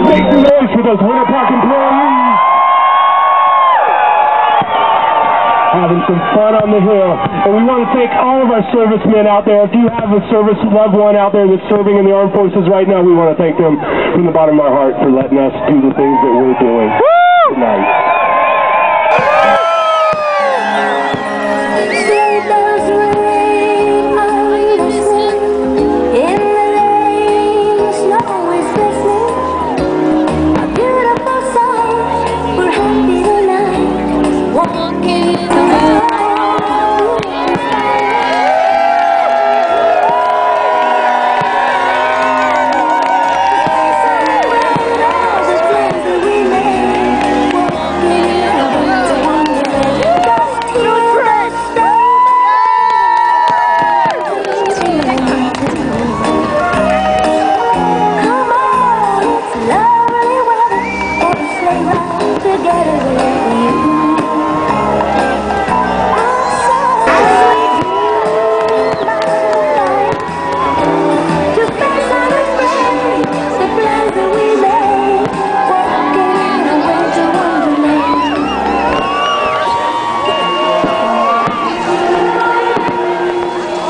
Make some noise for those Winter Park employees. Having some fun on the hill. And we want to thank all of our servicemen out there. If you have a service loved one out there that's serving in the armed forces right now, we want to thank them from the bottom of our heart for letting us do the things that we're doing tonight.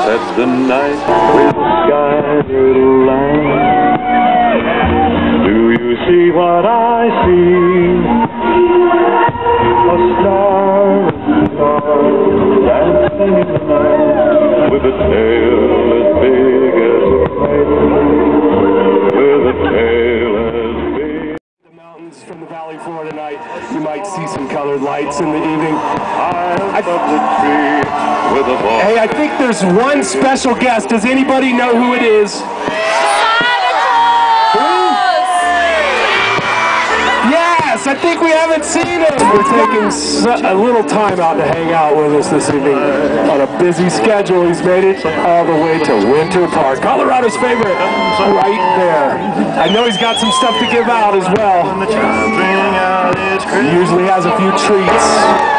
That's the night with the sky little line. Do you see what I see? A star dancing in the night, with a tail as big as a kite, with a tail as big. The mountains from the valley floor tonight, you might see some colored lights in the evening. Hey, I think there's one special guest. Does anybody know who it is? Yes, I think we haven't seen him. We're taking a little time out to hang out with us this evening on a busy schedule. He's made it all the way to Winter Park, Colorado's favorite, right there. I know he's got some stuff to give out as well. He usually has a few treats.